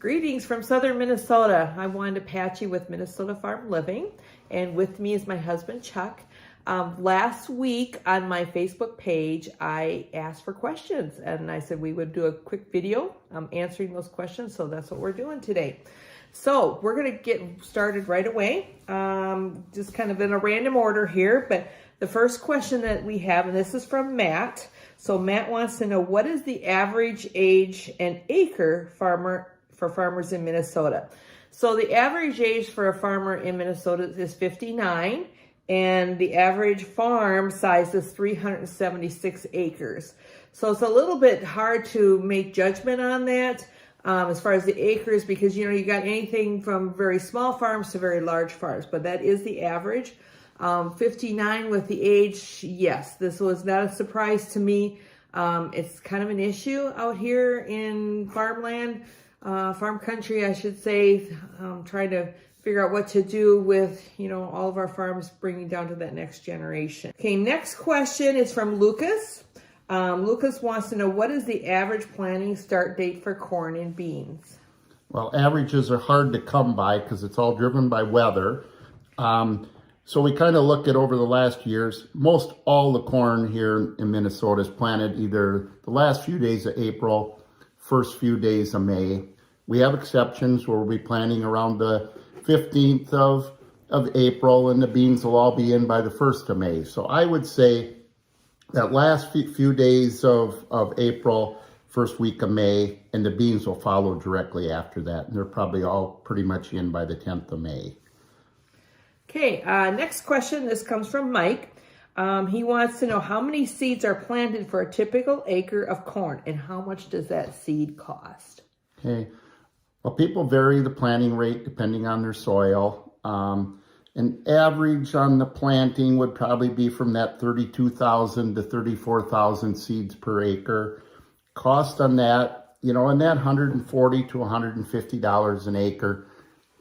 Greetings from southern Minnesota. I'm Wanda Patchy with Minnesota Farm Living, and with me is my husband Chuck. Last week on my Facebook page, I asked for questions, and I said we would do a quick video answering those questions, so that's what we're doing today. So we're going to get started right away, just kind of in a random order here, but the first question that we have, and this is from Matt. So Matt wants to know, what is the average age and acre for farmers in Minnesota? So the average age for a farmer in Minnesota is 59, and the average farm size is 376 acres. So it's a little bit hard to make judgment on that as far as the acres, because you got anything from very small farms to very large farms, but that is the average. 59 with the age, yes, this was not a surprise to me. It's kind of an issue out here in farmland, farm country, I should say, trying to figure out what to do with, all of our farms bringing down to that next generation. Okay, next question is from Lucas. Lucas wants to know, what is the average planting start date for corn and beans? Well, averages are hard to come by because it's all driven by weather. So we kind of looked at over the last years, most all the corn here in Minnesota is planted either the last few days of April, first few days of May. We have exceptions where we'll be planting around the 15th of April, and the beans will all be in by the 1st of May. So I would say that last few days of April, first week of May, and the beans will follow directly after that. And they're probably all pretty much in by the 10th of May. Okay, next question. This comes from Mike. He wants to know, how many seeds are planted for a typical acre of corn, and how much does that seed cost? Okay, well, people vary the planting rate depending on their soil. An average on the planting would probably be from that 32,000 to 34,000 seeds per acre. Cost on that, in that $140 to $150 an acre.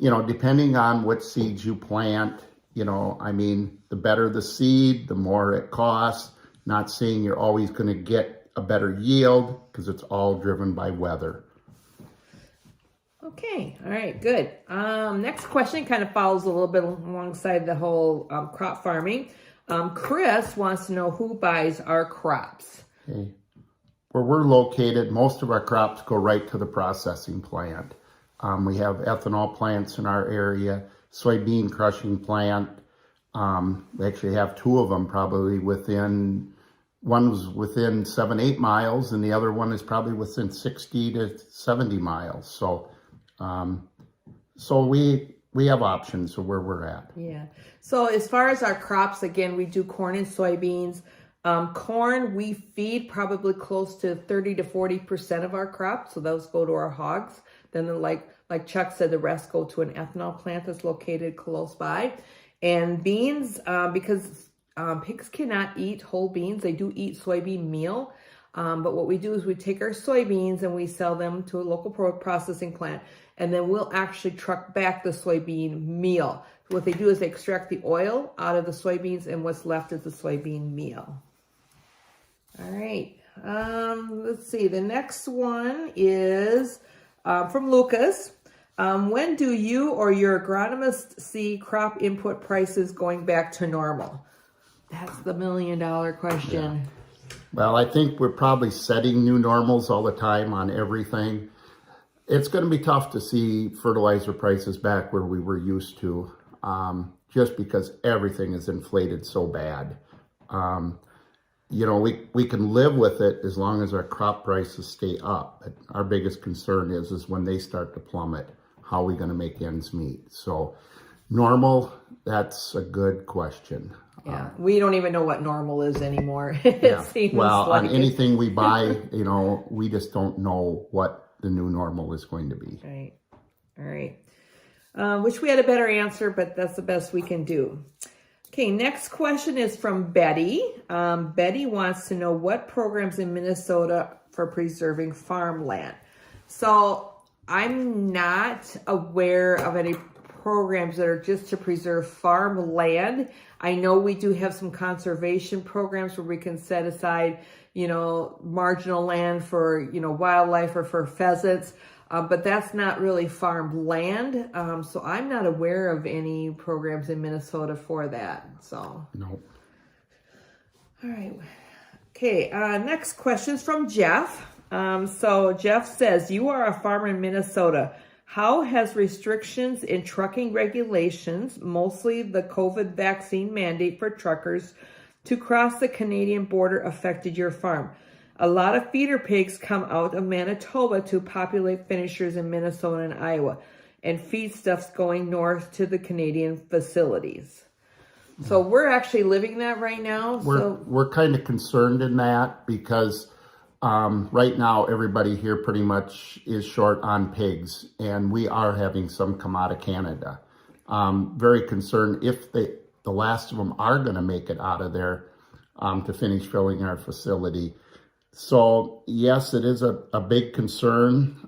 Depending on what seeds you plant, the better the seed, the more it costs. Not saying you're always going to get a better yield because it's all driven by weather. Okay, all right, good. Next question kind of follows a little bit alongside the whole crop farming. Chris wants to know, who buys our crops? Okay. Where we're located, most of our crops go right to the processing plant. We have ethanol plants in our area, soybean crushing plant. We actually have two of them probably one's within 7-8 miles, and the other one is probably within 60 to 70 miles. So we have options of where we're at. Yeah. So as far as our crops, again, we do corn and soybeans. Corn, we feed probably close to 30 to 40% of our crops. So those go to our hogs. Then like Chuck said, the rest go to an ethanol plant that's located close by. And beans, because pigs cannot eat whole beans, they do eat soybean meal. But what we do is we take our soybeans and we sell them to a local processing plant. And then we'll actually truck back the soybean meal. What they do is they extract the oil out of the soybeans, and what's left is the soybean meal. All right. Let's see. The next one is from Lucas. When do you or your agronomist see crop input prices going back to normal? That's the $1 million question. Yeah. Well, I think we're probably setting new normals all the time on everything. It's going to be tough to see fertilizer prices back where we were used to, just because everything is inflated so bad. We can live with it as long as our crop prices stay up. But our biggest concern is when they start to plummet, how are we going to make ends meet? So normal, that's a good question. Yeah, we don't even know what normal is anymore. Yeah. Well, on anything we buy, we just don't know what the new normal is going to be. Right. All right. Wish we had a better answer, but that's the best we can do. Okay, next question is from Betty. Betty wants to know, what programs in Minnesota for preserving farmland? So I'm not aware of any programs that are just to preserve farmland. I know we do have some conservation programs where we can set aside, marginal land for, wildlife or for pheasants. but that's not really farmland. So I'm not aware of any programs in Minnesota for that. So. No. All right. Okay, next question is from Jeff. So Jeff says, you are a farmer in Minnesota. How has restrictions in trucking regulations, mostly the COVID vaccine mandate for truckers to cross the Canadian border, affected your farm? A lot of feeder pigs come out of Manitoba to populate finishers in Minnesota and Iowa, and feedstuffs going north to the Canadian facilities. So we're actually living that right now. We're kind of concerned in that because right now everybody here pretty much is short on pigs, and we are having some come out of Canada. Very concerned if the last of them are going to make it out of there to finish filling our facility. So yes, it is a big concern.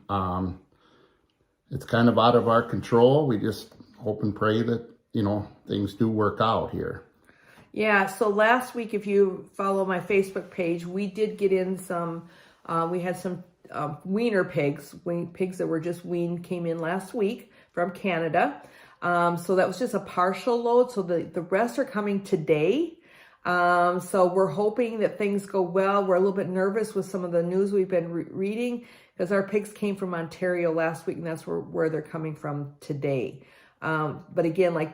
It's kind of out of our control. We just hope and pray that, things do work out here. Yeah, so last week, if you follow my Facebook page, we did get in some, we had some weaner pigs, pigs that were just weaned, came in last week from Canada. So that was just a partial load. So the rest are coming today. So we're hoping that things go well. We're a little bit nervous with some of the news we've been reading because our pigs came from Ontario last week, and that's where they're coming from today. But again, like,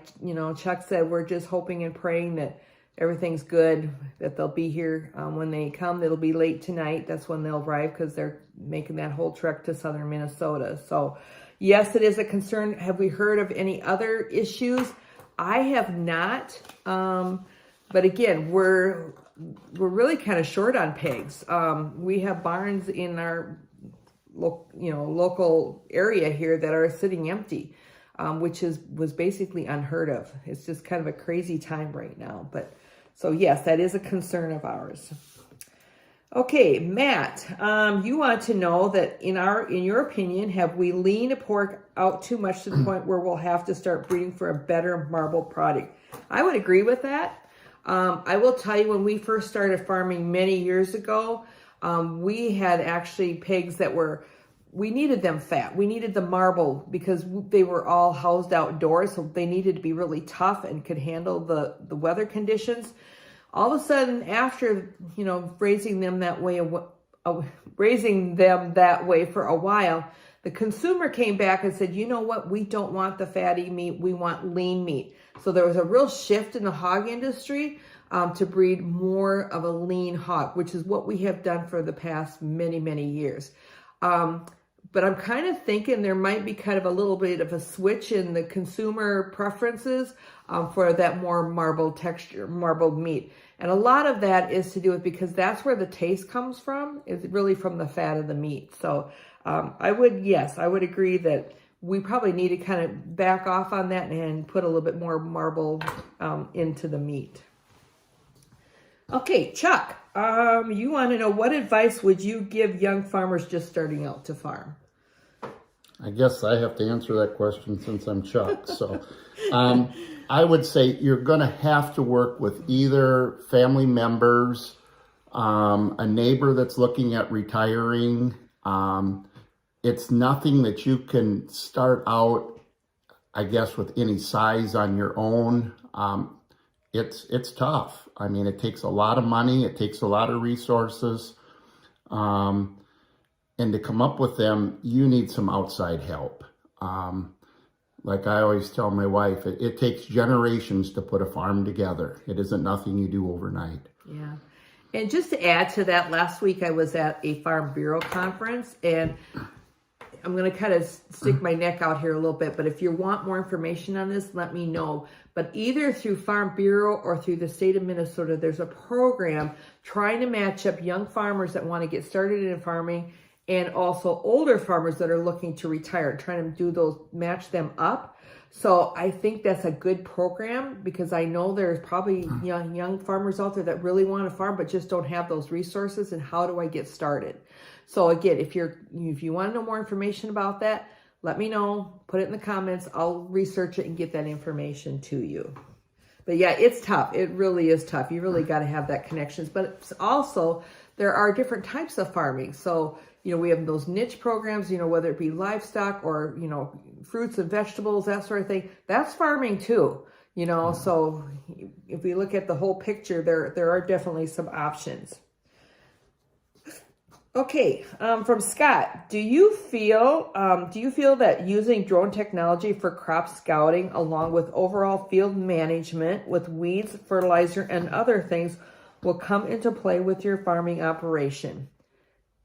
Chuck said, we're just hoping and praying that everything's good, that they'll be here when they come. It'll be late tonight. That's when they'll arrive because they're making that whole trek to southern Minnesota. So yes, it is a concern. Have we heard of any other issues? I have not. But again, we're really kind of short on pigs. We have barns in our local area here that are sitting empty. Which was basically unheard of. It's just kind of a crazy time right now. But so yes, that is a concern of ours. Okay, Matt, you want to know that in your opinion, have we leaned pork out too much to the point where we'll have to start breeding for a better marble product? I would agree with that. I will tell you, when we first started farming many years ago, we had actually pigs that we needed them fat. We needed the marble because they were all housed outdoors, so they needed to be really tough and could handle the weather conditions. All of a sudden, after raising them that way for a while, the consumer came back and said, you know what, we don't want the fatty meat, we want lean meat. So there was a real shift in the hog industry to breed more of a lean hog, which is what we have done for the past many, many years. But I'm kind of thinking there might be kind of a little bit of a switch in the consumer preferences for that more marbled texture, marbled meat. And a lot of that is to do with, because that's where the taste comes from, is really from the fat of the meat. So I would agree that we probably need to kind of back off on that and put a little bit more marble into the meat. Okay, Chuck, you want to know, what advice would you give young farmers just starting out to farm? I guess I have to answer that question since I'm Chuck. So I would say you're going to have to work with either family members, a neighbor that's looking at retiring. It's nothing that you can start out, I guess, with any size on your own. It's tough. I mean, it takes a lot of money. It takes a lot of resources. And to come up with them, you need some outside help. Like I always tell my wife, it takes generations to put a farm together. It isn't nothing you do overnight. Yeah. And just to add to that, last week I was at a Farm Bureau conference, and I'm going to kind of stick my neck out here a little bit, but if you want more information on this, let me know. But either through Farm Bureau or through the state of Minnesota, there's a program trying to match up young farmers that want to get started in farming and also older farmers that are looking to retire, trying to match them up. So I think that's a good program, because I know there's probably young farmers out there that really want to farm but just don't have those resources. And how do I get started? So again, if you want to know more information about that, let me know. Put it in the comments. I'll research it and get that information to you. But yeah, it's tough. It really is tough. You really got to have that connections. But it's also, there are different types of farming. So we have those niche programs, whether it be livestock or, fruits and vegetables, that sort of thing. That's farming too, so if we look at the whole picture, there are definitely some options. Okay, from Scott, do you feel that using drone technology for crop scouting along with overall field management with weeds, fertilizer, and other things will come into play with your farming operation?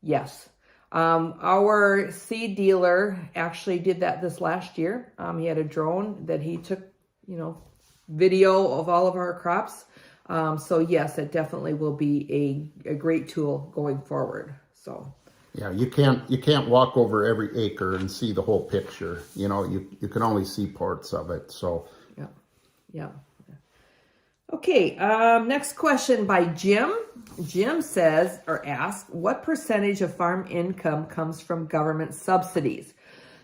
Yes. Our seed dealer actually did that this last year. He had a drone that he took, video of all of our crops. So yes, it definitely will be a great tool going forward. So yeah, you can't walk over every acre and see the whole picture. You can only see parts of it. So yeah. Okay, next question by Jim. Jim says or asks, what percentage of farm income comes from government subsidies?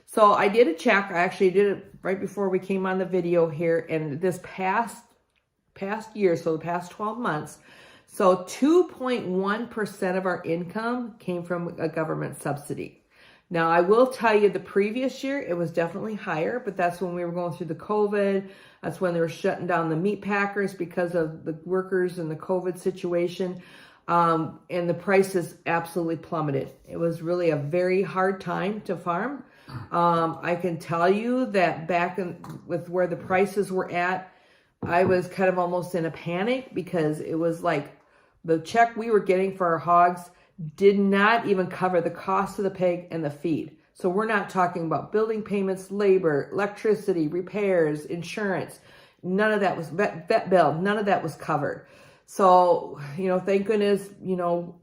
So I did a check. I actually did it right before we came on the video here, and this past year, so the past 12 months, so 2.1% of our income came from a government subsidy. Now, I will tell you the previous year, it was definitely higher, but that's when we were going through the COVID. That's when they were shutting down the meat packers because of the workers and the COVID situation. And the prices absolutely plummeted. It was really a very hard time to farm. I can tell you that with where the prices were at, I was kind of almost in a panic because it was like the check we were getting for our hogs did not even cover the cost of the pig and the feed. So we're not talking about building payments, labor, electricity, repairs, insurance. None of that was vet bill. None of that was covered. So, thank goodness,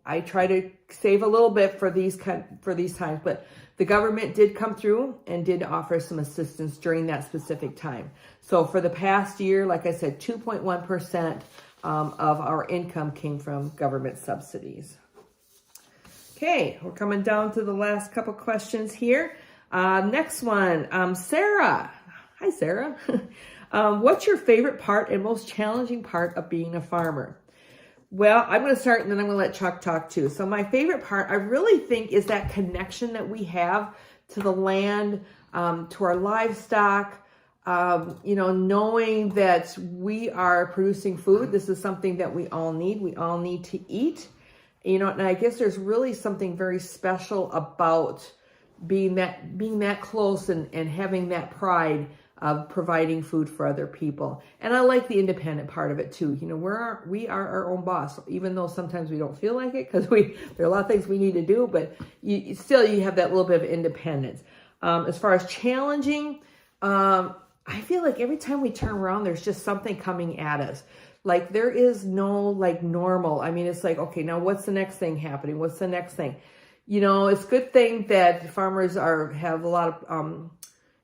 I try to save a little bit for these times, but the government did come through and did offer some assistance during that specific time. So for the past year, like I said, 2.1% of our income came from government subsidies. Okay, we're coming down to the last couple questions here. Next one, Sarah. Hi, Sarah. What's your favorite part and most challenging part of being a farmer? Well, I'm going to start and then I'm going to let Chuck talk too. So my favorite part, I really think, is that connection that we have to the land, to our livestock, knowing that we are producing food. This is something that we all need. We all need to eat. And I guess there's really something very special about being that close and having that pride of providing food for other people. And I like the independent part of it too. We are our own boss, even though sometimes we don't feel like it because there are a lot of things we need to do, but you have that little bit of independence. As far as challenging, I feel like every time we turn around, there's just something coming at us. Like there is no normal. I mean, it's like, okay, now what's the next thing happening? What's the next thing? It's a good thing that farmers have a lot of,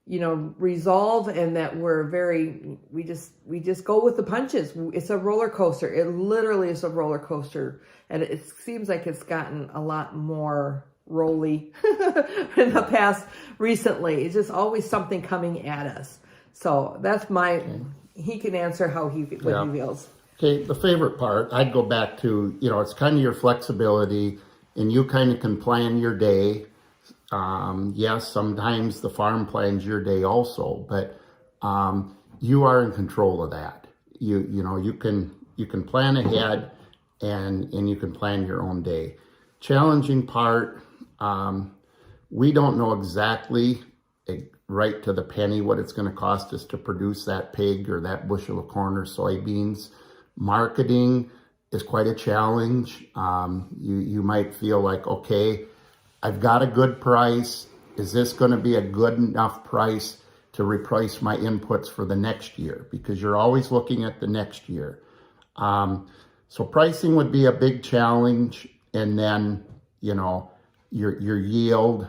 resolve, and that we just go with the punches. It's a roller coaster. It literally is a roller coaster. And it seems like it's gotten a lot more rolly in the past recently. It's just always something coming at us. So that's he can answer what he feels. Okay, the favorite part, I'd go back to, it's kind of your flexibility, and you kind of can plan your day. Yes, sometimes the farm plans your day also, but you are in control of that. You can plan ahead and you can plan your own day. Challenging part, we don't know exactly right to the penny what it's going to cost us to produce that pig or that bushel of corn or soybeans. Marketing is quite a challenge. You might feel like, okay, I've got a good price. Is this going to be a good enough price to replace my inputs for the next year? Because you're always looking at the next year. So pricing would be a big challenge. And then, your yield,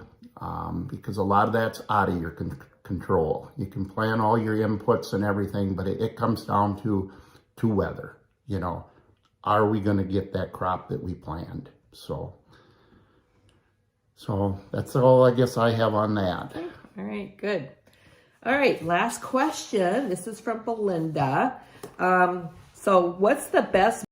because a lot of that's out of your control. You can plan all your inputs and everything, but it comes down to weather. Are we going to get that crop that we planned? So that's all I guess I have on that. Okay. All right, good. All right, last question. This is from Belinda. So what's the best